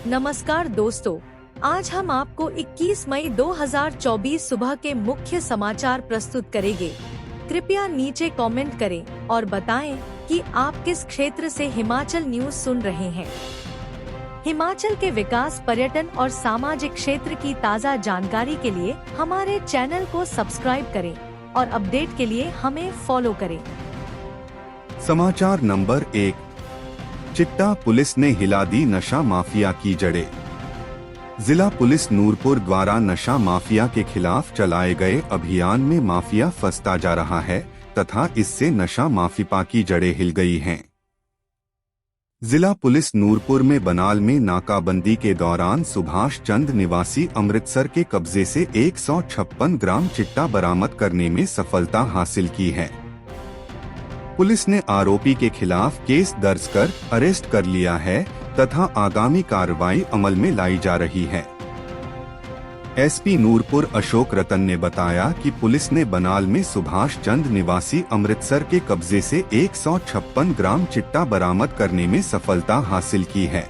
नमस्कार दोस्तों, आज हम आपको 21 मई 2024 सुबह के मुख्य समाचार प्रस्तुत करेंगे। कृपया नीचे कमेंट करें और बताएं कि आप किस क्षेत्र से हिमाचल न्यूज सुन रहे हैं। हिमाचल के विकास, पर्यटन और सामाजिक क्षेत्र की ताज़ा जानकारी के लिए हमारे चैनल को सब्सक्राइब करें और अपडेट के लिए हमें फॉलो करें। समाचार नंबर 1, चिट्टा पुलिस ने हिला दी नशा माफिया की जड़ें। जिला पुलिस नूरपुर द्वारा नशा माफिया के खिलाफ चलाए गए अभियान में माफिया फंसता जा रहा है तथा इससे नशा माफिया की जड़ें हिल गई हैं। जिला पुलिस नूरपुर में बनाल में नाकाबंदी के दौरान सुभाष चंद निवासी अमृतसर के कब्जे से 156 ग्राम चिट्टा बरामद करने में सफलता हासिल की है। पुलिस ने आरोपी के खिलाफ केस दर्ज कर अरेस्ट कर लिया है तथा आगामी कार्रवाई अमल में लाई जा रही है। एसपी नूरपुर अशोक रतन ने बताया कि पुलिस ने बनाल में सुभाष चंद निवासी अमृतसर के कब्जे से 156 ग्राम चिट्टा बरामद करने में सफलता हासिल की है।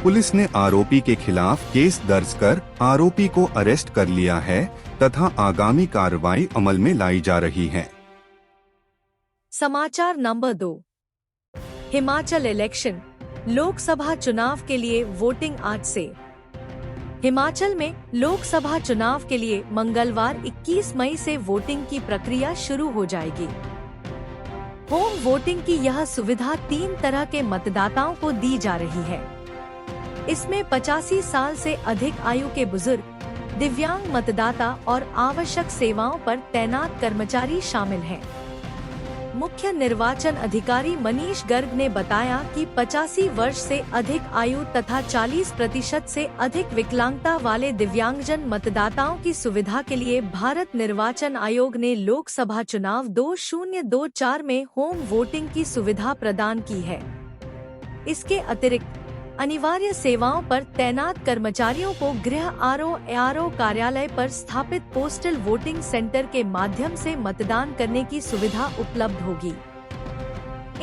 पुलिस ने आरोपी के खिलाफ केस दर्ज कर आरोपी को अरेस्ट कर लिया है तथा आगामी कार्रवाई अमल में लाई जा रही है। समाचार नंबर 2, हिमाचल इलेक्शन, लोकसभा चुनाव के लिए वोटिंग आज से। हिमाचल में लोकसभा चुनाव के लिए मंगलवार 21 मई से वोटिंग की प्रक्रिया शुरू हो जाएगी। होम वोटिंग की यह सुविधा 3 तरह के मतदाताओं को दी जा रही है। इसमें 85 साल से अधिक आयु के बुजुर्ग, दिव्यांग मतदाता और आवश्यक सेवाओं पर तैनात कर्मचारी शामिल हैं। मुख्य निर्वाचन अधिकारी मनीष गर्ग ने बताया कि 85 वर्ष से अधिक आयु तथा 40% से अधिक विकलांगता वाले दिव्यांगजन मतदाताओं की सुविधा के लिए भारत निर्वाचन आयोग ने लोकसभा चुनाव 2024 में होम वोटिंग की सुविधा प्रदान की है। इसके अतिरिक्त अनिवार्य सेवाओं पर तैनात कर्मचारियों को गृह आरओ कार्यालय पर स्थापित पोस्टल वोटिंग सेंटर के माध्यम से मतदान करने की सुविधा उपलब्ध होगी।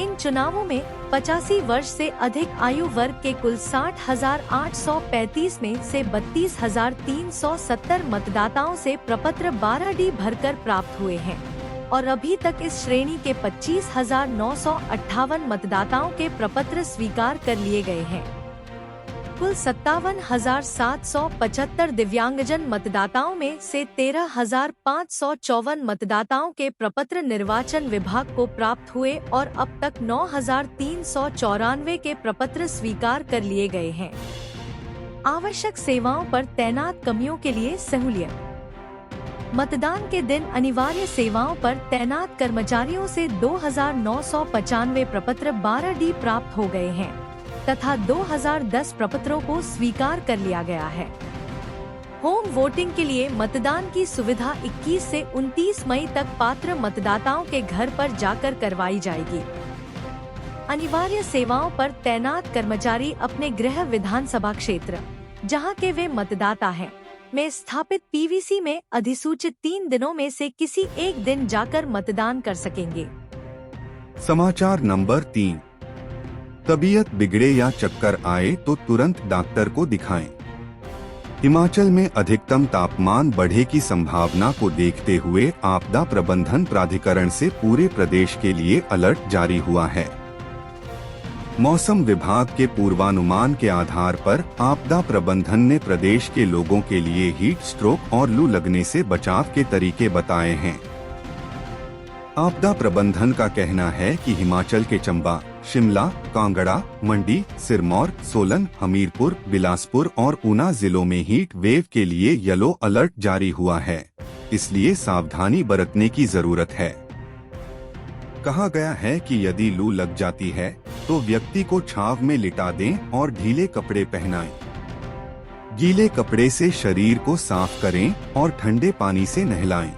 इन चुनावों में 85 वर्ष से अधिक आयु वर्ग के कुल 60,835 में से 32,370 मतदाताओं से प्रपत्र 12D भरकर प्राप्त हुए हैं और अभी तक इस श्रेणी के 25,958 मतदाताओं के प्रपत्र स्वीकार कर लिए गए हैं। कुल 57,775 दिव्यांगजन मतदाताओं में से 13,554 मतदाताओं के प्रपत्र निर्वाचन विभाग को प्राप्त हुए और अब तक 9,394 के प्रपत्र स्वीकार कर लिए गए हैं। आवश्यक सेवाओं पर तैनात कर्मियों के लिए सहूलियत। मतदान के दिन अनिवार्य सेवाओं पर तैनात कर्मचारियों से 2,995 प्रपत्र 12D प्राप्त हो गए हैं तथा 2,010 प्रपत्रों को स्वीकार कर लिया गया है। होम वोटिंग के लिए मतदान की सुविधा 21 से 29 मई तक पात्र मतदाताओं के घर पर जाकर करवाई जाएगी। अनिवार्य सेवाओं पर तैनात कर्मचारी अपने गृह विधानसभा क्षेत्र, जहां के वे मतदाता हैं, में स्थापित पीवीसी में अधिसूचित 3 दिनों में से किसी एक दिन जाकर मतदान कर सकेंगे। समाचार नंबर 3, तबीयत बिगड़े या चक्कर आए तो तुरंत डॉक्टर को दिखाएं। हिमाचल में अधिकतम तापमान बढ़े की संभावना को देखते हुए आपदा प्रबंधन प्राधिकरण से पूरे प्रदेश के लिए अलर्ट जारी हुआ है। मौसम विभाग के पूर्वानुमान के आधार पर आपदा प्रबंधन ने प्रदेश के लोगों के लिए हीट स्ट्रोक और लू लगने से बचाव के तरीके बताए हैं। आपदा प्रबंधन का कहना है कि हिमाचल के चंबा, शिमला, कांगड़ा, मंडी, सिरमौर, सोलन, हमीरपुर, बिलासपुर और ऊना जिलों में हीट वेव के लिए येलो अलर्ट जारी हुआ है, इसलिए सावधानी बरतने की जरूरत है। कहा गया है कि यदि लू लग जाती है तो व्यक्ति को छांव में लिटा दें और ढीले कपड़े पहनाएं। गीले कपड़े से शरीर को साफ करें और ठंडे पानी से नहलाएं।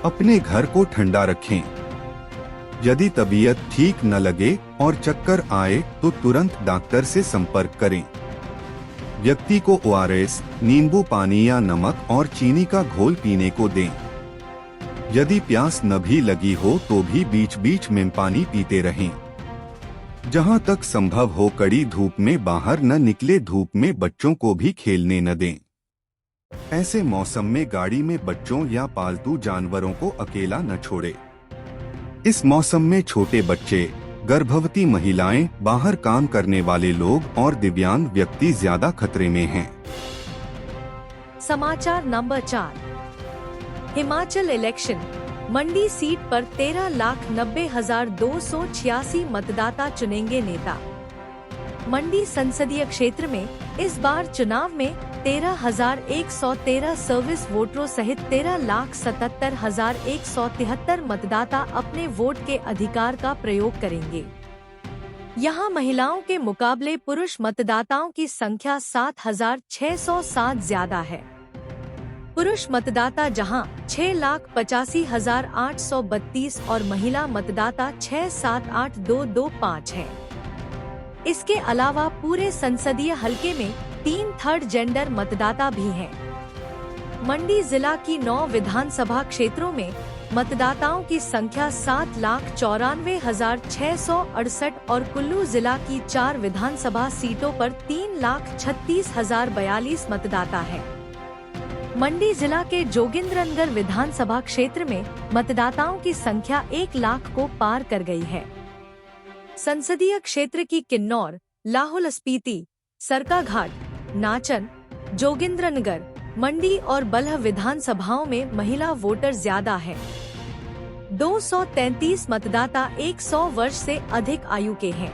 अपने घर को ठंडा रखें। यदि तबीयत ठीक न लगे और चक्कर आए तो तुरंत डॉक्टर से संपर्क करें। व्यक्ति को ORS, नींबू पानी या नमक और चीनी का घोल पीने को दें। यदि प्यास न भी लगी हो तो भी बीच बीच में पानी पीते रहें। जहां तक संभव हो कड़ी धूप में बाहर न निकले, धूप में बच्चों को भी खेलने न दें। ऐसे मौसम में गाड़ी में बच्चों या पालतू जानवरों को अकेला न छोड़े। इस मौसम में छोटे बच्चे, गर्भवती महिलाएं, बाहर काम करने वाले लोग और दिव्यांग व्यक्ति ज्यादा खतरे में हैं। समाचार नंबर 4। हिमाचल इलेक्शन, मंडी सीट पर 13,90,286 मतदाता चुनेंगे नेता। मंडी संसदीय क्षेत्र में इस बार चुनाव में 13,113 सर्विस वोटरों सहित 13,77,173 मतदाता अपने वोट के अधिकार का प्रयोग करेंगे। यहां महिलाओं के मुकाबले पुरुष मतदाताओं की संख्या 7,607 ज्यादा है। पुरुष मतदाता जहां 6,85,832 और महिला मतदाता 6,78,225 हैं। इसके अलावा पूरे संसदीय हलके में 3 थर्ड जेंडर मतदाता भी हैं। मंडी जिला की 9 विधानसभा क्षेत्रों में मतदाताओं की संख्या 7,94,668 और कुल्लू जिला की 4 विधानसभा सीटों पर 3,36,042 मतदाता है। मंडी जिला के जोगिंद्रनगर विधानसभा क्षेत्र में मतदाताओं की संख्या 1 लाख को पार कर गई है। संसदीय क्षेत्र की किन्नौर, लाहौल स्पीति, सरकाघाट, नाचन, जोगिंद्रनगर, मंडी और बल्ह विधानसभाओं में महिला वोटर ज्यादा है। 233 मतदाता 100 वर्ष से अधिक आयु के हैं।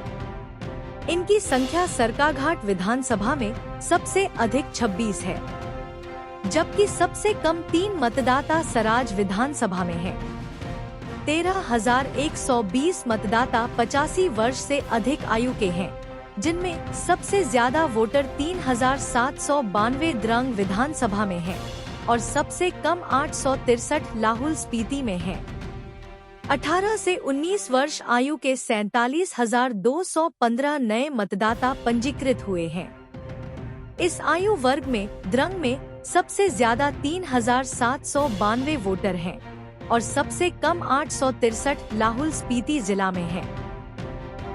इनकी संख्या सरकाघाट विधानसभा में सबसे अधिक 26 है, जबकि सबसे कम 3 मतदाता सराज विधानसभा में हैं। 13,120 मतदाता 85 वर्ष से अधिक आयु के हैं, जिनमें सबसे ज्यादा वोटर 3,792 द्रंग विधानसभा में हैं और सबसे कम 863 लाहौल स्पीति में हैं। 18 से 19 वर्ष आयु के 47,215 नए मतदाता पंजीकृत हुए हैं। इस आयु वर्ग में द्रंग में सबसे ज्यादा 3,792 वोटर हैं और सबसे कम 863 लाहौल स्पीति जिला में हैं।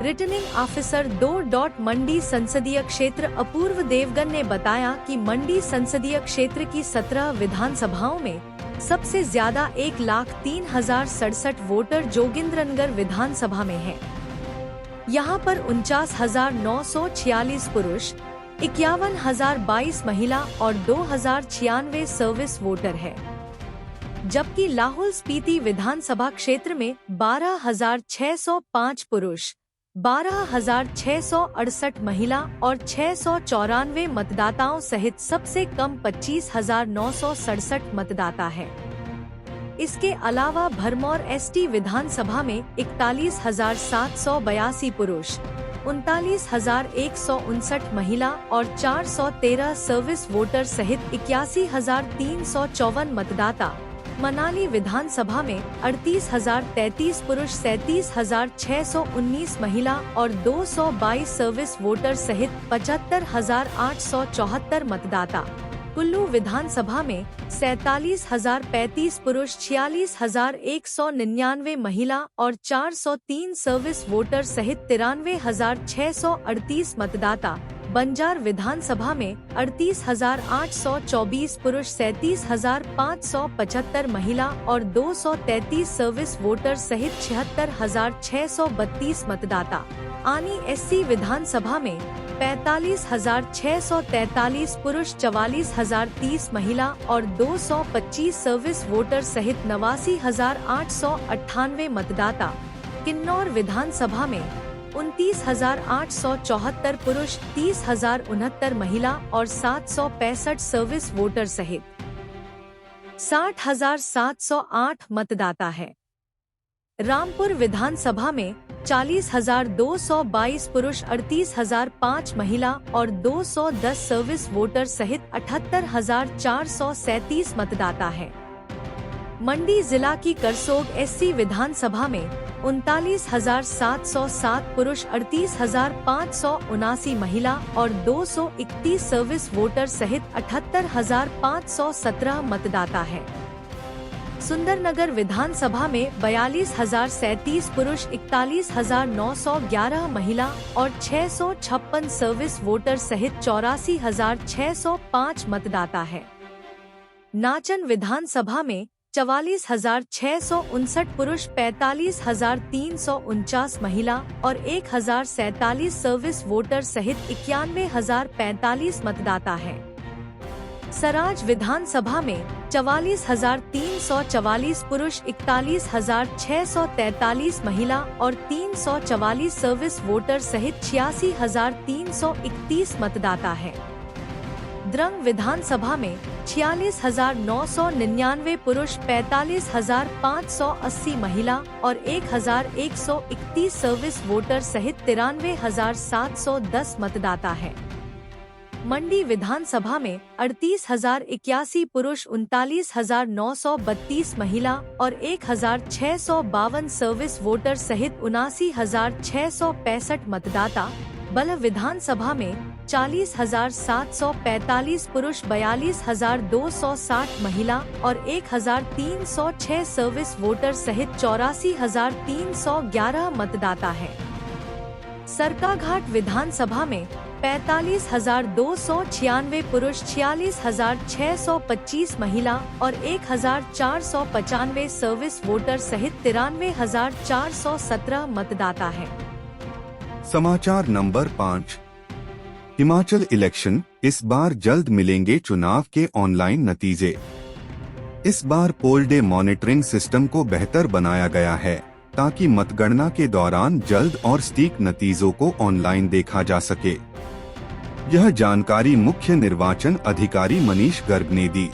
Returning officer 2. मंडी संसदीय क्षेत्र अपूर्व देवगन ने बताया कि मंडी संसदीय क्षेत्र की 17 विधानसभाओं में सबसे ज्यादा 1,03,067 वोटर जोगिंद्रनगर विधानसभा में हैं। यहां पर 49,946 पुरुष, 51,022 महिला और 2,096 सर्विस वोटर है, जबकि लाहौल स्पीति विधानसभा क्षेत्र में 12,605 पुरुष, 12,668 महिला और 694 मतदाताओं सहित सबसे कम 25,967 मतदाता है। इसके अलावा भरमौर एसटी विधानसभा में 41,782 पुरुष, 39,159 महिला और 413 सर्विस वोटर सहित 81,354 मतदाता। मनाली विधानसभा में 38,033 पुरुष, 37,619 महिला और 222 सर्विस वोटर सहित 75,874 मतदाता। कुल्लू विधानसभा में 47,035 पुरुष, 46,199 महिला और 403 सर्विस वोटर सहित 93,638 मतदाता। बंजार विधानसभा में 38,824 पुरुष, 37,575 महिला और 233 सर्विस वोटर सहित 76,632 मतदाता। आनी एससी विधानसभा में 45,643 पुरुष, 44,030 महिला और 225 सर्विस वोटर सहित 89,898 मतदाता। किन्नौर विधानसभा में 29,874 पुरुष, 30,069 महिला और 765 सर्विस वोटर सहित 60,708 मतदाता है। रामपुर विधानसभा में 40,222 पुरुष, 38,005 महिला और 210 सर्विस वोटर सहित 78,437 मतदाता है। मंडी जिला की करसोग एससी विधानसभा में 39,707 पुरुष, 38,579 महिला और 231 सर्विस वोटर सहित 78,517 मतदाता है। सुंदरनगर विधानसभा में 42,037 पुरुष, 41,911 महिला और 656 सर्विस वोटर सहित 84,605 मतदाता है। नाचन विधानसभा में 44,659 पुरुष, 45,349 महिला और 1,047 सर्विस वोटर सहित 91,045 मतदाता है। सराज विधानसभा में 44,344 पुरुष, 41,643 महिला और 344 सर्विस वोटर सहित 86,331 मतदाता है। द्रंग विधानसभा में 46,999 पुरुष, 45,580 महिला और 1,131 सर्विस वोटर सहित 93,710 मतदाता है। मंडी विधानसभा में 38,081 पुरुष, 39,932 महिला और 1,652 सर्विस वोटर सहित 79,665 मतदाता। बल्ह विधानसभा में 40,745 पुरुष, 42,260 महिला और 1,306 सर्विस वोटर सहित 84,311 मतदाता है। सरकाघाट विधानसभा में 45,296 पुरुष, 46,625 महिला और 1,495 सर्विस वोटर सहित 93,417 मतदाता है। समाचार नंबर 5। हिमाचल इलेक्शन, इस बार जल्द मिलेंगे चुनाव के ऑनलाइन नतीजे। इस बार पोल डे मॉनिटरिंग सिस्टम को बेहतर बनाया गया है ताकि मतगणना के दौरान जल्द और सटीक नतीजों को ऑनलाइन देखा जा सके। यह जानकारी मुख्य निर्वाचन अधिकारी मनीष गर्ग ने दी।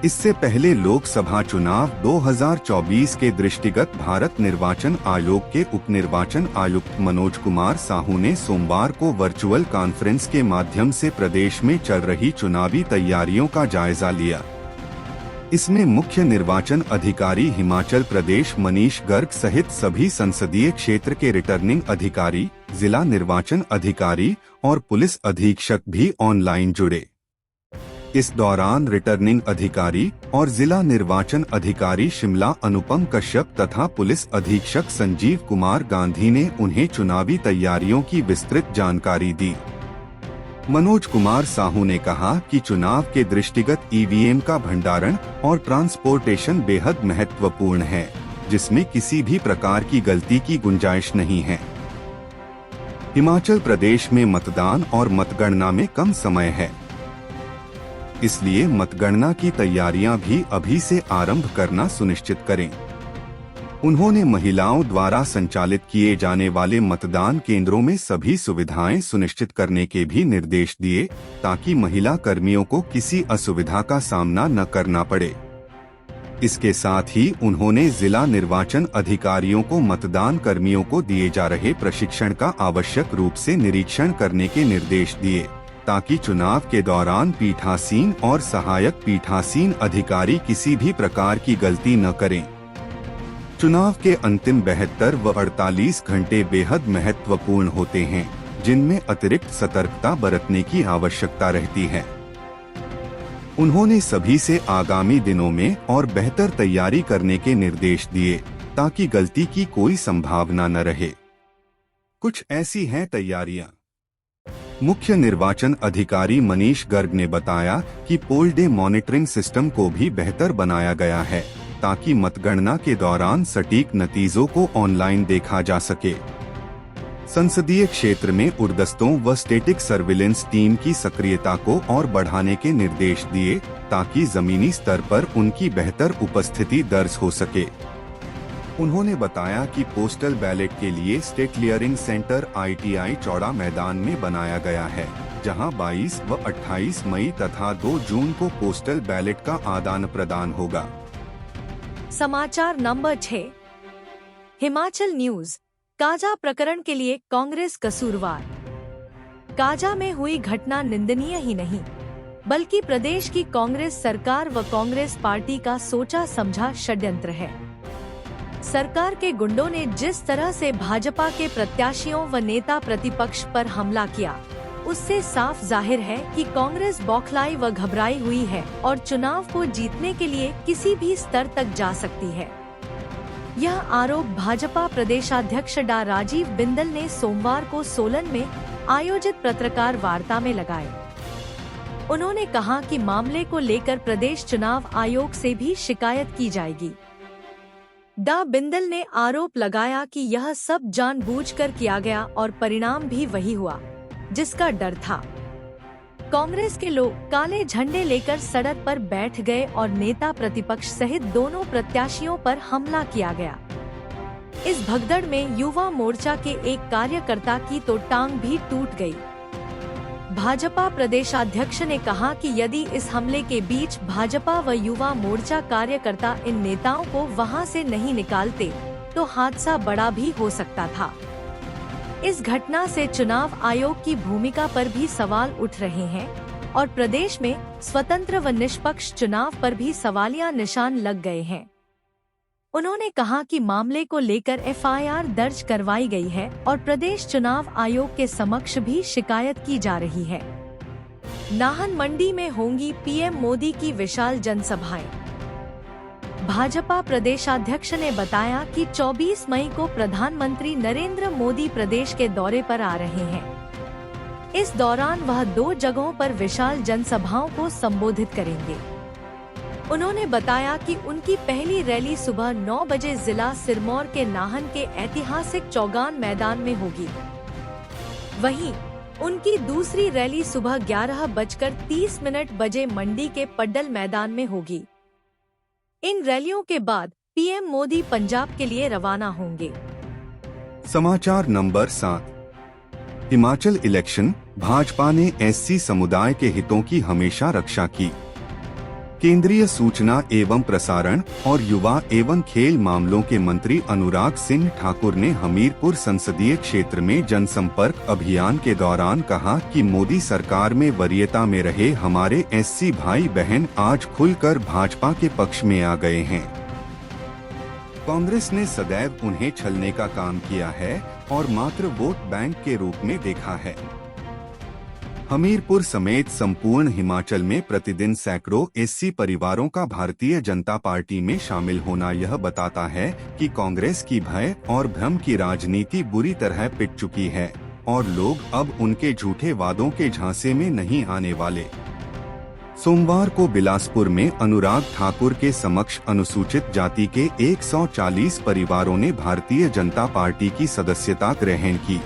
इससे पहले लोकसभा चुनाव 2024 के दृष्टिगत भारत निर्वाचन आयोग के उप निर्वाचन आयुक्त मनोज कुमार साहू ने सोमवार को वर्चुअल कॉन्फ्रेंस के माध्यम से प्रदेश में चल रही चुनावी तैयारियों का जायजा लिया। इसमें मुख्य निर्वाचन अधिकारी हिमाचल प्रदेश मनीष गर्ग सहित सभी संसदीय क्षेत्र के रिटर्निंग अधिकारी, जिला निर्वाचन अधिकारी और पुलिस अधीक्षक भी ऑनलाइन जुड़े। इस दौरान रिटर्निंग अधिकारी और जिला निर्वाचन अधिकारी शिमला अनुपम कश्यप तथा पुलिस अधीक्षक संजीव कुमार गांधी ने उन्हें चुनावी तैयारियों की विस्तृत जानकारी दी। मनोज कुमार साहू ने कहा कि चुनाव के दृष्टिगत ईवीएम का भंडारण और ट्रांसपोर्टेशन बेहद महत्वपूर्ण है, जिसमें किसी भी प्रकार की गलती की गुंजाइश नहीं है। हिमाचल प्रदेश में मतदान और मतगणना में कम समय है, इसलिए मतगणना की तैयारियां भी अभी से आरंभ करना सुनिश्चित करें। उन्होंने महिलाओं द्वारा संचालित किए जाने वाले मतदान केंद्रों में सभी सुविधाएं सुनिश्चित करने के भी निर्देश दिए, ताकि महिला कर्मियों को किसी असुविधा का सामना न करना पड़े। इसके साथ ही उन्होंने जिला निर्वाचन अधिकारियों को मतदान कर्मियों को दिए जा रहे प्रशिक्षण का आवश्यक रूप से निरीक्षण करने के निर्देश दिए, ताकि चुनाव के दौरान पीठासीन और सहायक पीठासीन अधिकारी किसी भी प्रकार की गलती न करें। चुनाव के अंतिम 72 व 48 घंटे बेहद महत्वपूर्ण होते हैं, जिनमें अतिरिक्त सतर्कता बरतने की आवश्यकता रहती है। उन्होंने सभी से आगामी दिनों में और बेहतर तैयारी करने के निर्देश दिए, ताकि गलती की कोई संभावना न रहे। कुछ ऐसी हैं तैयारियां। मुख्य निर्वाचन अधिकारी मनीष गर्ग ने बताया कि पोल डे मॉनिटरिंग सिस्टम को भी बेहतर बनाया गया है, ताकि मतगणना के दौरान सटीक नतीजों को ऑनलाइन देखा जा सके। संसदीय क्षेत्र में उड़दस्तों व स्टैटिक सर्विलेंस टीम की सक्रियता को और बढ़ाने के निर्देश दिए, ताकि जमीनी स्तर पर उनकी बेहतर उपस्थिति दर्ज हो सके। उन्होंने बताया कि पोस्टल बैलेट के लिए state clearing centre ITI Chaura Maidan में बनाया गया है, जहां 22 व 28 मई तथा 2 जून को पोस्टल बैलेट का आदान प्रदान होगा। समाचार नंबर 6। हिमाचल न्यूज। काजा प्रकरण के लिए कांग्रेस कसूरवार। काजा में हुई घटना निंदनीय ही नहीं, बल्कि प्रदेश की कांग्रेस सरकार व कांग्रेस पार्टी का सोचा समझा षड्यंत्र है। सरकार के गुंडों ने जिस तरह से भाजपा के प्रत्याशियों व नेता प्रतिपक्ष पर हमला किया, उससे साफ जाहिर है कि कांग्रेस बौखलाई व घबराई हुई है और चुनाव को जीतने के लिए किसी भी स्तर तक जा सकती है। यह आरोप भाजपा प्रदेशाध्यक्ष डा राजीव बिंदल ने सोमवार को सोलन में आयोजित पत्रकार वार्ता में लगाए। उन्होंने कहा कि मामले को लेकर प्रदेश चुनाव आयोग से भी शिकायत की जाएगी। डा बिंदल ने आरोप लगाया कि यह सब जानबूझकर किया गया और परिणाम भी वही हुआ जिसका डर था। कांग्रेस के लोग काले झंडे लेकर सड़क पर बैठ गए और नेता प्रतिपक्ष सहित दोनों प्रत्याशियों पर हमला किया गया। इस भगदड़ में युवा मोर्चा के एक कार्यकर्ता की तो टांग भी टूट गई। भाजपा प्रदेशाध्यक्ष ने कहा कि यदि इस हमले के बीच भाजपा व युवा मोर्चा कार्यकर्ता इन नेताओं को वहां से नहीं निकालते तो हादसा बड़ा भी हो सकता था। इस घटना से चुनाव आयोग की भूमिका पर भी सवाल उठ रहे हैं और प्रदेश में स्वतंत्र व निष्पक्ष चुनाव पर भी सवालिया निशान लग गए हैं। उन्होंने कहा कि मामले को लेकर एफआईआर दर्ज करवाई गई है और प्रदेश चुनाव आयोग के समक्ष भी शिकायत की जा रही है। नाहन मंडी में होंगी पीएम मोदी की विशाल जनसभाएं। भाजपा प्रदेशाध्यक्ष ने बताया कि 24 मई को प्रधानमंत्री नरेंद्र मोदी प्रदेश के दौरे पर आ रहे हैं। इस दौरान वह 2 जगहों पर विशाल जनसभाओं को संबोधित करेंगे। उन्होंने बताया कि उनकी पहली रैली सुबह 9 बजे जिला सिरमौर के नाहन के ऐतिहासिक चौगान मैदान में होगी। वहीं उनकी दूसरी रैली सुबह 11:30 बजे मंडी के पड्डल मैदान में होगी। इन रैलियों के बाद पीएम मोदी पंजाब के लिए रवाना होंगे। समाचार नंबर 7। हिमाचल इलेक्शन, भाजपा ने एससी समुदाय के हितों की हमेशा रक्षा की। केंद्रीय सूचना एवं प्रसारण और युवा एवं खेल मामलों के मंत्री अनुराग सिंह ठाकुर ने हमीरपुर संसदीय क्षेत्र में जनसंपर्क अभियान के दौरान कहा कि मोदी सरकार में वरीयता में रहे हमारे एससी भाई बहन आज खुलकर भाजपा के पक्ष में आ गए हैं। कांग्रेस ने सदैव उन्हें छलने का काम किया है और मात्र वोट बैंक के रूप में देखा है। हमीरपुर समेत संपूर्ण हिमाचल में प्रतिदिन सैकड़ों एससी परिवारों का भारतीय जनता पार्टी में शामिल होना यह बताता है कि कांग्रेस की भय और भ्रम की राजनीति बुरी तरह पिट चुकी है और लोग अब उनके झूठे वादों के झांसे में नहीं आने वाले। सोमवार को बिलासपुर में अनुराग ठाकुर के समक्ष अनुसूचित जाति के 140 परिवारों ने भारतीय जनता पार्टी की सदस्यता ग्रहण की।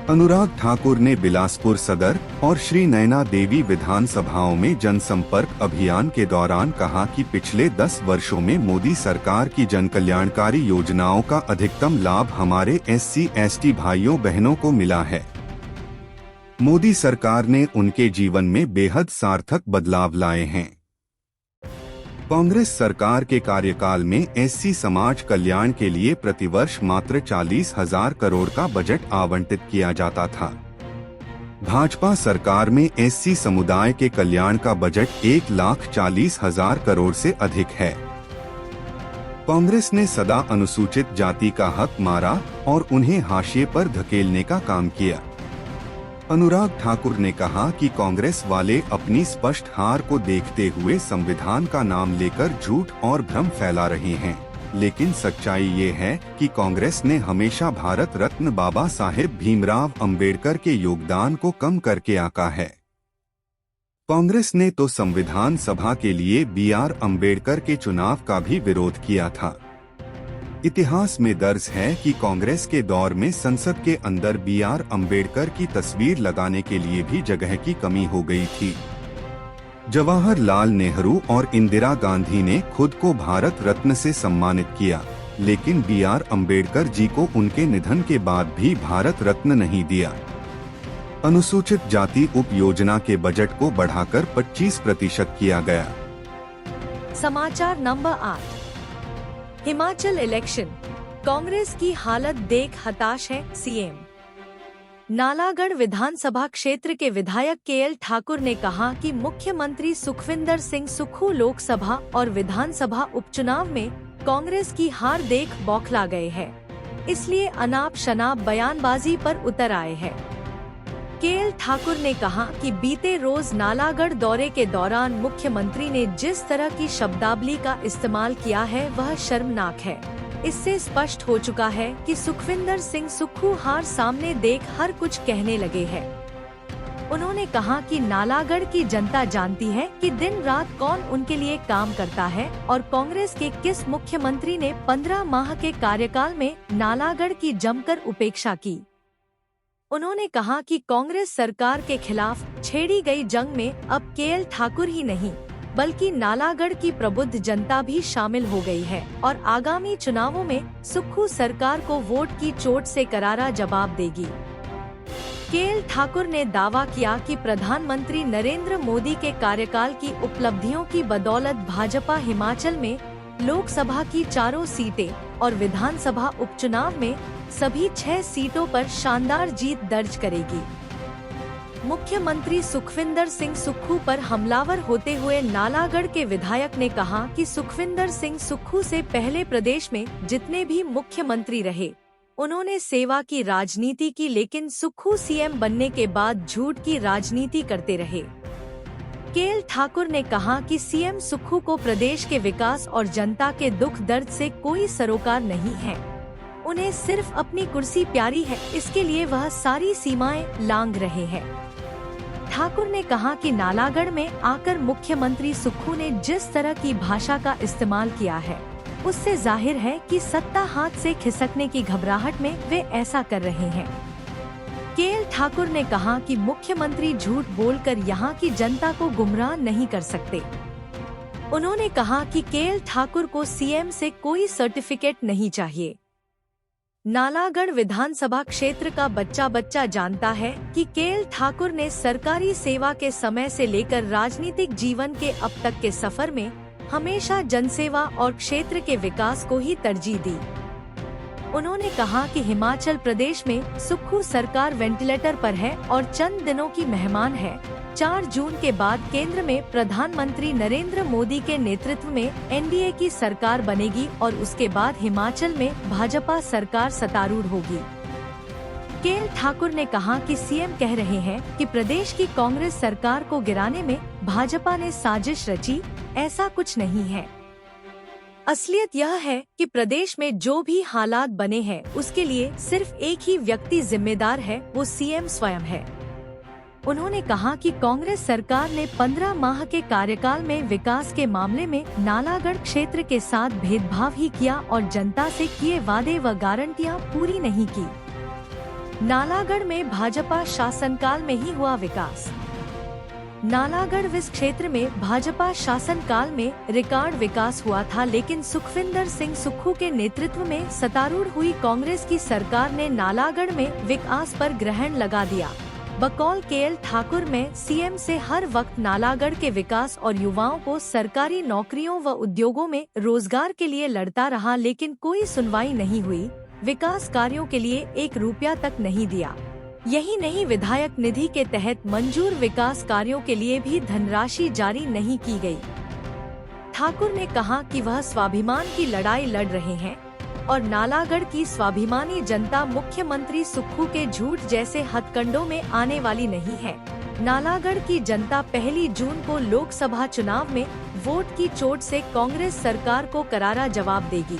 अनुराग ठाकुर ने बिलासपुर सदर और श्री नैना देवी विधानसभाओं में जनसंपर्क अभियान के दौरान कहा कि पिछले 10 वर्षों में मोदी सरकार की जनकल्याणकारी योजनाओं का अधिकतम लाभ हमारे एससी/एसटी भाइयों बहनों को मिला है। मोदी सरकार ने उनके जीवन में बेहद सार्थक बदलाव लाए हैं। कांग्रेस सरकार के कार्यकाल में एससी समाज कल्याण के लिए प्रतिवर्ष मात्र 40,000 करोड़ का बजट आवंटित किया जाता था। भाजपा सरकार में एससी समुदाय के कल्याण का बजट 1,40,000 करोड़ से अधिक है। कांग्रेस ने सदा अनुसूचित जाति का हक मारा और उन्हें हाशिए पर धकेलने का काम किया। अनुराग ठाकुर ने कहा कि कांग्रेस वाले अपनी स्पष्ट हार को देखते हुए संविधान का नाम लेकर झूठ और भ्रम फैला रहे हैं, लेकिन सच्चाई ये है कि कांग्रेस ने हमेशा भारत रत्न बाबा साहेब भीमराव अंबेडकर के योगदान को कम करके आंका है। कांग्रेस ने तो संविधान सभा के लिए BR अंबेडकर के चुनाव का भी विरोध किया था। इतिहास में दर्ज है कि कांग्रेस के दौर में संसद के अंदर BR अंबेडकर की तस्वीर लगाने के लिए भी जगह की कमी हो गई थी। जवाहरलाल नेहरू और इंदिरा गांधी ने खुद को भारत रत्न से सम्मानित किया, लेकिन BR अंबेडकर जी को उनके निधन के बाद भी भारत रत्न नहीं दिया। अनुसूचित जाति उप योजना के बजट को बढ़ाकर 25% किया गया। समाचार नंबर 8। हिमाचल इलेक्शन, कांग्रेस की हालत देख हताश है सीएम। नालागढ़ विधानसभा क्षेत्र के विधायक KL ठाकुर ने कहा कि मुख्यमंत्री सुखविंदर सिंह सुक्खू लोकसभा और विधानसभा उपचुनाव में कांग्रेस की हार देख बौखला गए हैं, इसलिए अनाप शनाप बयानबाजी पर उतर आए हैं। केएल ठाकुर ने कहा कि बीते रोज नालागढ़ दौरे के दौरान मुख्यमंत्री ने जिस तरह की शब्दावली का इस्तेमाल किया है वह शर्मनाक है। इससे स्पष्ट हो चुका है कि सुखविंदर सिंह सुक्खू हार सामने देख हर कुछ कहने लगे हैं। उन्होंने कहा कि नालागढ़ की जनता जानती है कि दिन रात कौन उनके लिए काम करता है और कांग्रेस के किस मुख्यमंत्री ने 15 माह के कार्यकाल में नालागढ़ की जमकर उपेक्षा की। उन्होंने कहा कि कांग्रेस सरकार के खिलाफ छेड़ी गई जंग में अब केएल ठाकुर ही नहीं बल्कि नालागढ़ की प्रबुद्ध जनता भी शामिल हो गई है और आगामी चुनावों में सुक्खू सरकार को वोट की चोट से करारा जवाब देगी। केएल ठाकुर ने दावा किया कि प्रधानमंत्री नरेंद्र मोदी के कार्यकाल की उपलब्धियों की बदौलत भाजपा हिमाचल में लोकसभा की 4 सीटें और विधानसभा उपचुनाव में सभी 6 सीटों पर शानदार जीत दर्ज करेगी। मुख्यमंत्री सुखविंदर सिंह सुक्खू पर हमलावर होते हुए नालागढ़ के विधायक ने कहा कि सुखविंदर सिंह सुक्खू से पहले प्रदेश में जितने भी मुख्यमंत्री रहे उन्होंने सेवा की राजनीति की, लेकिन सुक्खू सीएम बनने के बाद झूठ की राजनीति करते रहे। केएल ठाकुर ने कहा कि सीएम सुक्खू को प्रदेश के विकास और जनता के दुख दर्द से कोई सरोकार नहीं है। उन्हें सिर्फ अपनी कुर्सी प्यारी है, इसके लिए वह सारी सीमाएं लांघ रहे हैं। ठाकुर ने कहा कि नालागढ़ में आकर मुख्यमंत्री सुक्खू ने जिस तरह की भाषा का इस्तेमाल किया है उससे जाहिर है कि सत्ता हाथ से खिसकने की घबराहट में वे ऐसा कर रहे हैं। केएल ठाकुर ने कहा कि मुख्यमंत्री झूठ बोलकर यहां की जनता को गुमराह नहीं कर सकते। उन्होंने कहा कि केएल ठाकुर को सीएम से कोई सर्टिफिकेट नहीं चाहिए। नालागढ़ विधानसभा क्षेत्र का बच्चा जानता है कि केएल ठाकुर ने सरकारी सेवा के समय से लेकर राजनीतिक जीवन के अब तक के सफर में हमेशा जनसेवा और क्षेत्र के विकास को ही तरजीह दी। उन्होंने कहा कि हिमाचल प्रदेश में सुक्खू सरकार वेंटिलेटर पर है और चंद दिनों की मेहमान है। 4 जून के बाद केंद्र में प्रधानमंत्री नरेंद्र मोदी के नेतृत्व में एनडीए की सरकार बनेगी और उसके बाद हिमाचल में भाजपा सरकार सत्तारूढ़ होगी। केएल ठाकुर ने कहा कि सीएम कह रहे हैं कि प्रदेश की कांग्रेस सरकार को गिराने में भाजपा ने साजिश रची, ऐसा कुछ नहीं है। असलियत यह है कि प्रदेश में जो भी हालात बने हैं उसके लिए सिर्फ एक ही व्यक्ति जिम्मेदार है, वो सीएम स्वयं है। उन्होंने कहा कि कांग्रेस सरकार ने 15 माह के कार्यकाल में विकास के मामले में नालागढ़ क्षेत्र के साथ भेदभाव ही किया और जनता से किए वादे व गारंटियां पूरी नहीं की। नालागढ़ में भाजपा शासनकाल में ही हुआ विकास। नालागढ़ विस क्षेत्र में भाजपा शासनकाल में रिकॉर्ड विकास हुआ था, लेकिन सुखविंदर सिंह सुक्खू के नेतृत्व में सत्तारूढ़ हुई कांग्रेस की सरकार ने नालागढ़ में विकास पर ग्रहण लगा दिया। बकौल केएल ठाकुर में सीएम से हर वक्त नालागढ़ के विकास और युवाओं को सरकारी नौकरियों व उद्योगों में रोजगार के लिए लड़ता रहा, लेकिन कोई सुनवाई नहीं हुई। विकास कार्यों के लिए 1 रुपया तक नहीं दिया। यही नहीं, विधायक निधि के तहत मंजूर विकास कार्यों के लिए भी धनराशि जारी नहीं की गई। ठाकुर ने कहा कि वह स्वाभिमान की लड़ाई लड़ रहे हैं और नालागढ़ की स्वाभिमानी जनता मुख्यमंत्री सुक्खू के झूठ जैसे हथकंडों में आने वाली नहीं है। नालागढ़ की जनता 1 जून को लोकसभा चुनाव में वोट की चोट से कांग्रेस सरकार को करारा जवाब देगी।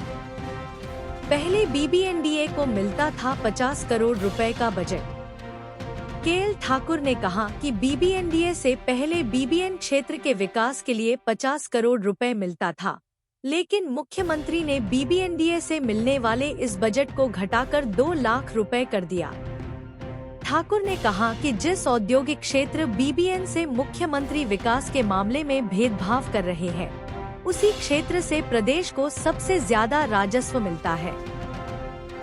पहले बीबीएनडीए को मिलता था 50 करोड़ रुपए का बजट। केएल ठाकुर ने कहा कि बीबीएनडीए से पहले बीबीएन क्षेत्र के विकास के लिए 50 करोड़ रुपए मिलता था, लेकिन मुख्यमंत्री ने बीबीएनडीए से मिलने वाले इस बजट को घटाकर 2 लाख रुपए कर दिया। ठाकुर ने कहा कि जिस औद्योगिक क्षेत्र बीबीएन से मुख्यमंत्री विकास के मामले में भेदभाव कर रहे हैं, उसी क्षेत्र से प्रदेश को सबसे ज्यादा राजस्व मिलता है।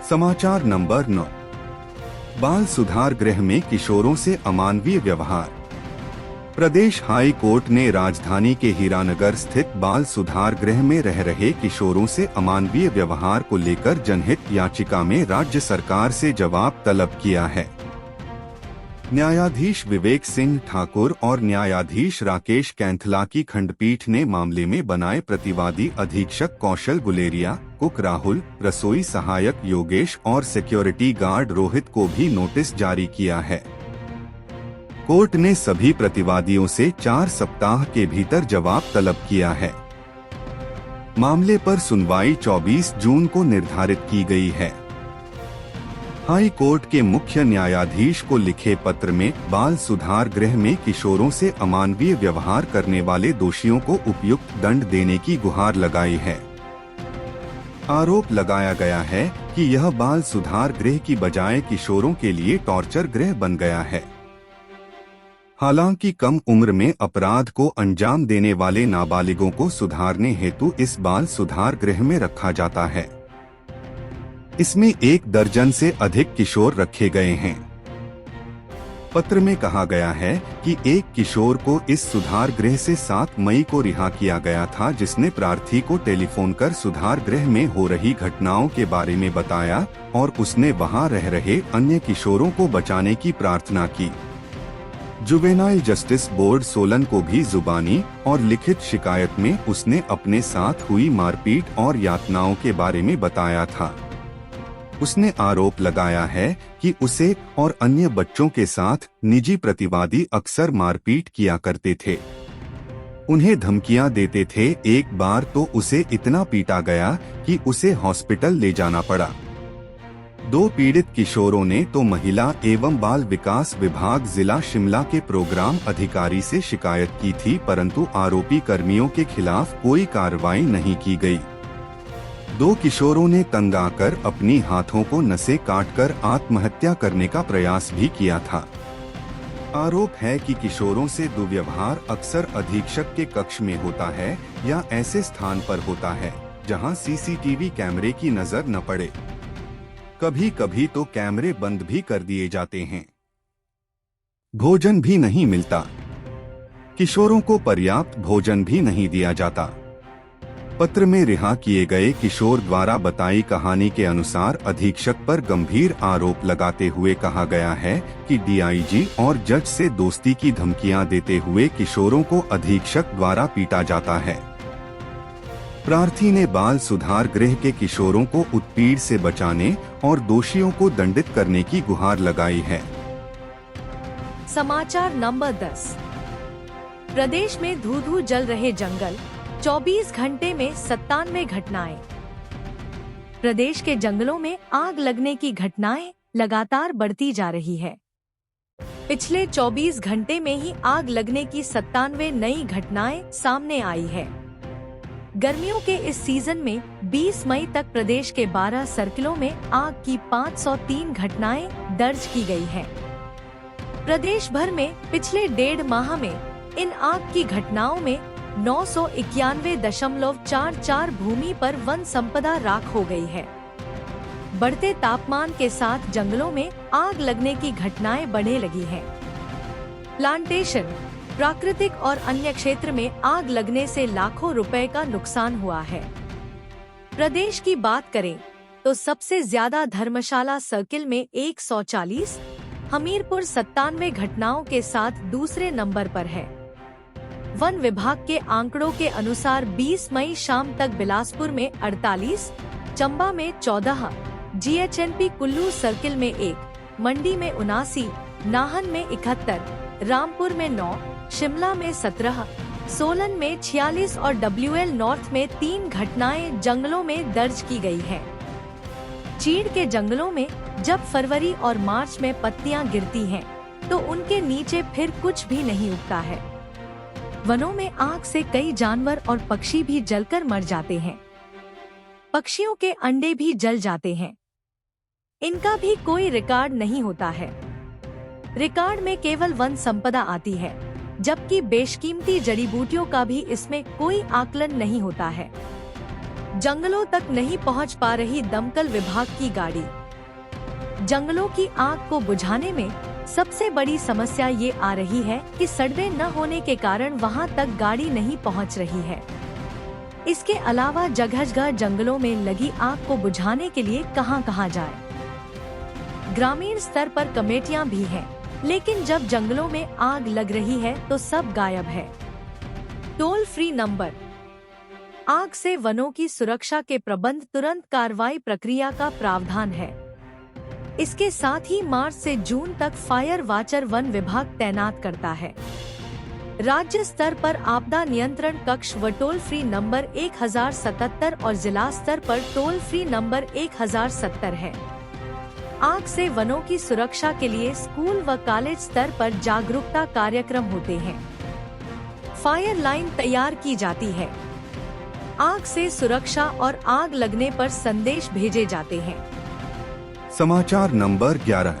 समाचार नंबर 9। बाल सुधार गृह में किशोरों से अमानवीय व्यवहार। प्रदेश हाई कोर्ट ने राजधानी के हीरानगर स्थित बाल सुधार गृह में रह रहे किशोरों से अमानवीय व्यवहार को लेकर जनहित याचिका में राज्य सरकार से जवाब तलब किया है। न्यायाधीश विवेक सिंह ठाकुर और न्यायाधीश राकेश कैंथला की खंडपीठ ने मामले में बनाए प्रतिवादी अधीक्षक कौशल गुलेरिया, कुक राहुल, रसोई सहायक योगेश और सिक्योरिटी गार्ड रोहित को भी नोटिस जारी किया है। कोर्ट ने सभी प्रतिवादियों से 4 सप्ताह के भीतर जवाब तलब किया है। मामले पर सुनवाई 24 जून को निर्धारित की गई है। हाई कोर्ट के मुख्य न्यायाधीश को लिखे पत्र में बाल सुधार गृह में किशोरों से अमानवीय व्यवहार करने वाले दोषियों को उपयुक्त दंड देने की गुहार लगाई है। आरोप लगाया गया है कि यह बाल सुधार गृह की बजाय किशोरों के लिए टॉर्चर गृह बन गया है। हालांकि कम उम्र में अपराध को अंजाम देने वाले नाबालिगों को सुधारने हेतु इस बाल सुधार गृह में रखा जाता है। इसमें 1 दर्जन से अधिक किशोर रखे गए हैं। पत्र में कहा गया है कि एक किशोर को इस सुधार गृह से 7 मई को रिहा किया गया था, जिसने प्रार्थी को टेलीफोन कर सुधार गृह में हो रही घटनाओं के बारे में बताया और उसने वहां रह रहे अन्य किशोरों को बचाने की प्रार्थना की। जुवेनाइल जस्टिस बोर्ड सोलन को भी जुबानी और लिखित शिकायत में उसने अपने साथ हुई मारपीट और यातनाओं के बारे में बताया था। उसने आरोप लगाया है कि उसे और अन्य बच्चों के साथ निजी प्रतिवादी अक्सर मारपीट किया करते थे, उन्हें धमकियां देते थे। एक बार तो उसे इतना पीटा गया कि उसे हॉस्पिटल ले जाना पड़ा। 2 पीड़ित किशोरों ने तो महिला एवं बाल विकास विभाग जिला शिमला के प्रोग्राम अधिकारी से शिकायत की थी, परंतु आरोपी कर्मियों के खिलाफ कोई कार्रवाई नहीं की गई। 2 किशोरों ने तंग आकर अपनी हाथों को नसें काटकर आत्महत्या करने का प्रयास भी किया था। आरोप है कि किशोरों से दुर्व्यवहार अक्सर अधीक्षक के कक्ष में होता है या ऐसे स्थान पर होता है जहां सीसीटीवी कैमरे की नजर न पड़े। कभी कभी तो कैमरे बंद भी कर दिए जाते हैं। भोजन भी नहीं मिलता। किशोरों को पर्याप्त भोजन भी नहीं दिया जाता। पत्र में रिहा किए गए किशोर द्वारा बताई कहानी के अनुसार अधीक्षक पर गंभीर आरोप लगाते हुए कहा गया है कि डीआईजी और जज से दोस्ती की धमकियां देते हुए किशोरों को अधीक्षक द्वारा पीटा जाता है। प्रार्थी ने बाल सुधार गृह के किशोरों को उत्पीड़ से बचाने और दोषियों को दंडित करने की गुहार लगाई है। समाचार नंबर 10। प्रदेश में धू-धू जल रहे जंगल, 24 घंटे में 97 घटनाएं। प्रदेश के जंगलों में आग लगने की घटनाएं लगातार बढ़ती जा रही है। पिछले 24 घंटे में ही आग लगने की 97 नई घटनाएं सामने आई है। गर्मियों के इस सीजन में 20 मई तक प्रदेश के 12 सर्किलों में आग की 503 घटनाएं दर्ज की गई हैं। प्रदेश भर में पिछले 1.5 माह में इन आग की घटनाओं में 991.44 भूमि पर वन संपदा राख हो गई है। बढ़ते तापमान के साथ जंगलों में आग लगने की घटनाएं बढ़ने लगी हैं। प्लांटेशन, प्राकृतिक और अन्य क्षेत्र में आग लगने से लाखों रुपए का नुकसान हुआ है। प्रदेश की बात करें तो सबसे ज्यादा धर्मशाला सर्किल में 140, हमीरपुर 97 घटनाओं के साथ दूसरे नंबर पर है। वन विभाग के आंकड़ों के अनुसार 20 मई शाम तक बिलासपुर में 48, चंबा में 14, जीएचएनपी कुल्लू सर्किल में 1, मंडी में 79, नाहन में 71, रामपुर में 9, शिमला में 17, सोलन में 46 और डब्ल्यूएल नॉर्थ में 3 घटनाएं जंगलों में दर्ज की गई हैं। चीड़ के जंगलों में जब फरवरी और मार्च में पत्तियां गिरती हैं, तो उनके नीचे फिर कुछ भी नहीं उगता है। वनों में आग से कई जानवर और पक्षी भी जलकर मर जाते हैं। पक्षियों के अंडे भी जल जाते हैं। इनका भी कोई रिकॉर्ड नहीं होता है। रिकॉर्ड में केवल वन संपदा आती है, जबकि बेशकीमती जड़ी बूटियों का भी इसमें कोई आकलन नहीं होता है। जंगलों तक नहीं पहुंच पा रही दमकल विभाग की गाड़ी। जंगलों की आग को बुझाने में सबसे बड़ी समस्या ये आ रही है कि सड़कें न होने के कारण वहां तक गाड़ी नहीं पहुंच रही है। इसके अलावा जगह जगह जंगलों में लगी आग को बुझाने के लिए कहां जाए। ग्रामीण स्तर पर कमेटियां भी हैं, लेकिन जब जंगलों में आग लग रही है तो सब गायब है। Toll free number. आग से वनों की सुरक्षा के प्रबंध तुरंत कार्रवाई प्रक्रिया का प्रावधान है। इसके साथ ही मार्च से जून तक फायर वाचर वन विभाग तैनात करता है। राज्य स्तर पर आपदा नियंत्रण कक्ष व टोल फ्री नंबर 1077 और जिला स्तर पर टोल फ्री नंबर 1070 है। आग से वनों की सुरक्षा के लिए स्कूल व कॉलेज स्तर पर जागरूकता कार्यक्रम होते हैं। फायर लाइन तैयार की जाती है। आग से सुरक्षा और आग लगने पर संदेश भेजे जाते हैं। समाचार नंबर 11।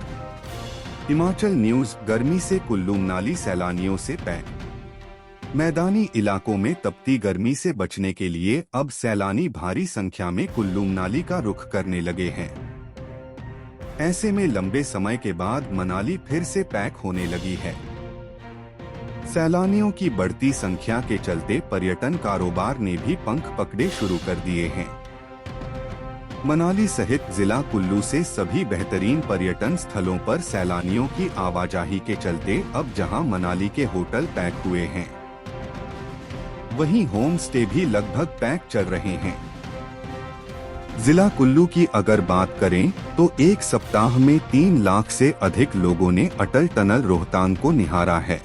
हिमाचल न्यूज गर्मी से कुल्लू मनाली सैलानियों से पैक। मैदानी इलाकों में तपती गर्मी से बचने के लिए अब सैलानी भारी संख्या में कुल्लू मनाली का रुख करने लगे हैं। ऐसे में लंबे समय के बाद मनाली फिर से पैक होने लगी है। सैलानियों की बढ़ती संख्या के चलते पर्यटन कारोबार ने भी पंख पकड़े शुरू कर दिए हैं। मनाली सहित जिला कुल्लू से सभी बेहतरीन पर्यटन स्थलों पर सैलानियों की आवाजाही के चलते अब जहां मनाली के होटल पैक हुए हैं, वहीं होम स्टे भी लगभग पैक चल रहे हैं। जिला कुल्लू की अगर बात करें तो एक सप्ताह में 3 लाख से अधिक लोगों ने अटल टनल रोहतांग को निहारा है।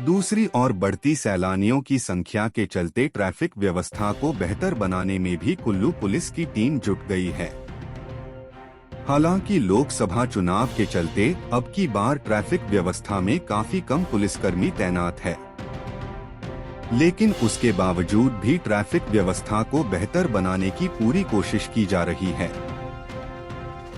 दूसरी ओर बढ़ती सैलानियों की संख्या के चलते ट्रैफिक व्यवस्था को बेहतर बनाने में भी कुल्लू पुलिस की टीम जुट गई है। हालांकि लोकसभा चुनाव के चलते अब की बार ट्रैफिक व्यवस्था में काफी कम पुलिसकर्मी तैनात है, लेकिन उसके बावजूद भी ट्रैफिक व्यवस्था को बेहतर बनाने की पूरी कोशिश की जा रही है।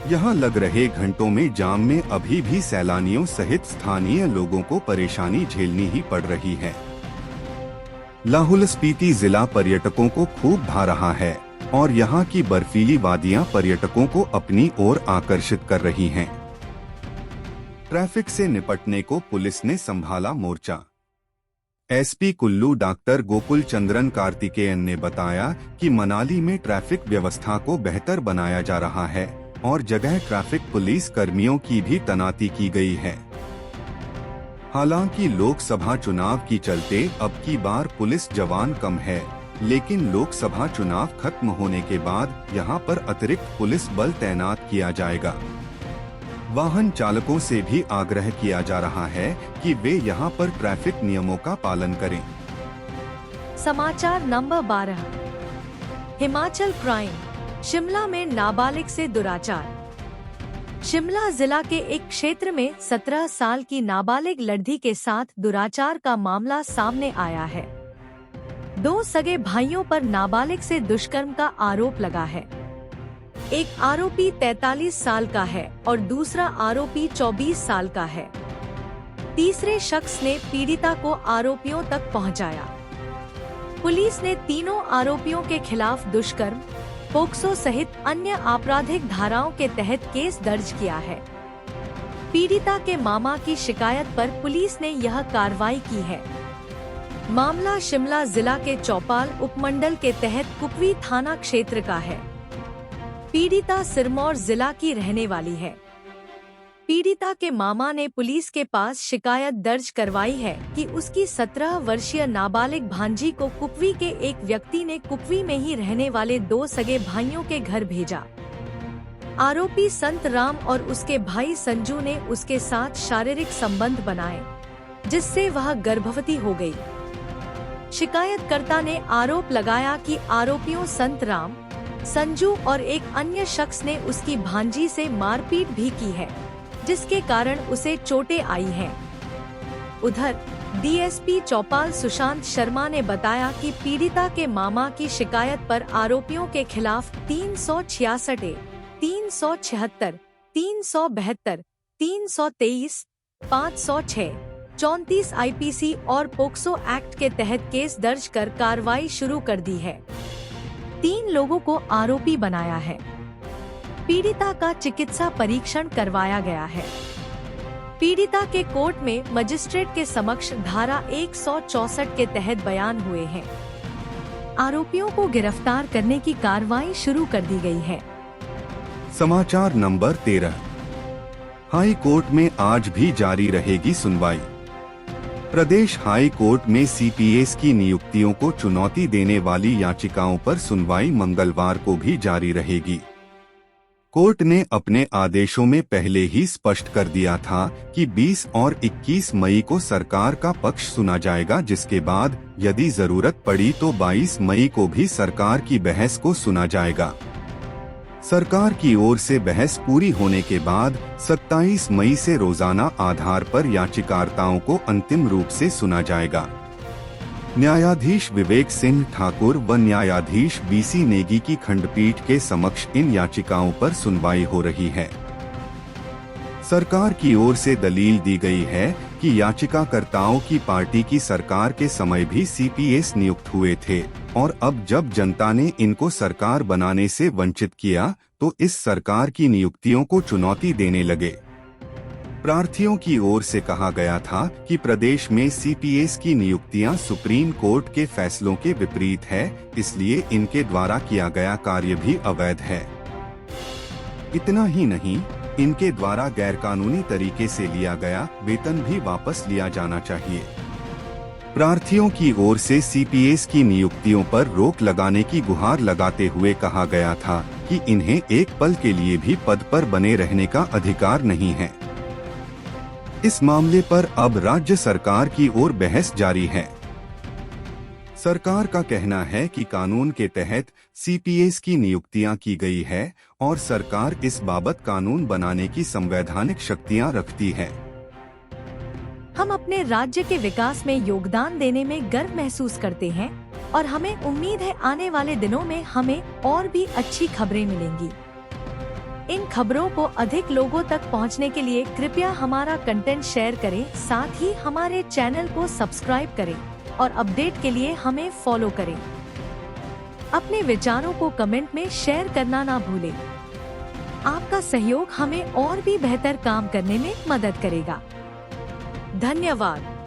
यहां लग रहे घंटों में जाम में अभी भी सैलानियों सहित स्थानीय लोगों को परेशानी झेलनी ही पड़ रही है। लाहौल स्पीति जिला पर्यटकों को खूब भा रहा है और यहां की बर्फीली वादियां पर्यटकों को अपनी ओर आकर्षित कर रही हैं। ट्रैफिक से निपटने को पुलिस ने संभाला मोर्चा। एसपी कुल्लू डॉक्टर गोकुल चंद्रन कार्तिकेयन ने बताया कि मनाली में ट्रैफिक व्यवस्था को बेहतर बनाया जा रहा है और जगह ट्रैफिक पुलिस कर्मियों की भी तैनाती की गई है। हालांकि लोकसभा चुनाव की चलते अब की बार पुलिस जवान कम है, लेकिन लोकसभा चुनाव खत्म होने के बाद यहां पर अतिरिक्त पुलिस बल तैनात किया जाएगा। वाहन चालकों से भी आग्रह किया जा रहा है कि वे यहां पर ट्रैफिक नियमों का पालन करें। समाचार नंबर 12। हिमाचल क्राइम, शिमला में नाबालिग से दुराचार। शिमला जिला के एक क्षेत्र में 17 साल की नाबालिग लड़की के साथ दुराचार का मामला सामने आया है। 2 सगे भाइयों पर नाबालिग से दुष्कर्म का आरोप लगा है। एक आरोपी 43 साल का है और दूसरा आरोपी 24 साल का है। तीसरे शख्स ने पीड़िता को आरोपियों तक पहुंचाया। पुलिस ने तीनों आरोपियों के खिलाफ दुष्कर्म, पोक्सो सहित अन्य आपराधिक धाराओं के तहत केस दर्ज किया है। पीड़िता के मामा की शिकायत पर पुलिस ने यह कार्रवाई की है। मामला शिमला जिला के चौपाल उपमंडल के तहत कुपवी थाना क्षेत्र का है। पीड़िता सिरमौर जिला की रहने वाली है। पीड़िता के मामा ने पुलिस के पास शिकायत दर्ज करवाई है कि उसकी 17 वर्षीय नाबालिग भांजी को कुपवी के एक व्यक्ति ने कुपवी में ही रहने वाले 2 सगे भाइयों के घर भेजा। आरोपी संत राम और उसके भाई संजू ने उसके साथ शारीरिक संबंध बनाए, जिससे वह गर्भवती हो गई। शिकायतकर्ता ने आरोप लगाया कि आरोपियों संत राम, संजू और एक अन्य शख्स ने उसकी भांजी से मारपीट भी की है, जिसके कारण उसे चोटें आई हैं। उधर डीएसपी चौपाल सुशांत शर्मा ने बताया कि पीड़िता के मामा की शिकायत पर आरोपियों के खिलाफ 366, 376, 372, 323, 506, 34 आईपीसी और पोक्सो एक्ट के तहत केस दर्ज कर कार्रवाई शुरू कर दी है। 3 लोगों को आरोपी बनाया है। पीड़िता का चिकित्सा परीक्षण करवाया गया है। पीड़िता के कोर्ट में मजिस्ट्रेट के समक्ष धारा 164 के तहत बयान हुए हैं। आरोपियों को गिरफ्तार करने की कार्रवाई शुरू कर दी गई है। समाचार नंबर 13। हाई कोर्ट में आज भी जारी रहेगी सुनवाई। प्रदेश हाई कोर्ट में सीपीएस की नियुक्तियों को चुनौती देने वाली याचिकाओं पर सुनवाई मंगलवार को भी जारी रहेगी। कोर्ट ने अपने आदेशों में पहले ही स्पष्ट कर दिया था कि 20 और 21 मई को सरकार का पक्ष सुना जाएगा, जिसके बाद यदि जरूरत पड़ी तो 22 मई को भी सरकार की बहस को सुना जाएगा। सरकार की ओर से बहस पूरी होने के बाद 27 मई से रोजाना आधार पर याचिकाकर्ताओं को अंतिम रूप से सुना जाएगा। न्यायाधीश विवेक सिंह ठाकुर व न्यायाधीश बीसी नेगी की खंडपीठ के समक्ष इन याचिकाओं पर सुनवाई हो रही है। सरकार की ओर से दलील दी गई है कि याचिकाकर्ताओं की पार्टी की सरकार के समय भी सीपीएस नियुक्त हुए थे और अब जब जनता ने इनको सरकार बनाने से वंचित किया तो इस सरकार की नियुक्तियों को चुनौती देने लगे। प्रार्थियों की ओर से कहा गया था कि प्रदेश में सीपीएस की नियुक्तियां सुप्रीम कोर्ट के फैसलों के विपरीत है, इसलिए इनके द्वारा किया गया कार्य भी अवैध है। इतना ही नहीं, इनके द्वारा गैरकानूनी तरीके से लिया गया वेतन भी वापस लिया जाना चाहिए। प्रार्थियों की ओर से सीपीएस की नियुक्तियों पर रोक लगाने की गुहार लगाते हुए कहा गया था कि इन्हें एक पल के लिए भी पद पर बने रहने का अधिकार नहीं है। इस मामले पर अब राज्य सरकार की ओर बहस जारी है। सरकार का कहना है कि कानून के तहत सीपीएस की नियुक्तियां की गई है और सरकार इस बाबत कानून बनाने की संवैधानिक शक्तियां रखती है। हम अपने राज्य के विकास में योगदान देने में गर्व महसूस करते हैं और हमें उम्मीद है आने वाले दिनों में हमें और भी अच्छी खबरें मिलेंगी। इन खबरों को अधिक लोगों तक पहुंचने के लिए कृपया हमारा कंटेंट शेयर करें, साथ ही हमारे चैनल को सब्सक्राइब करें और अपडेट के लिए हमें फॉलो करें। अपने विचारों को कमेंट में शेयर करना ना भूलें। आपका सहयोग हमें और भी बेहतर काम करने में मदद करेगा। धन्यवाद।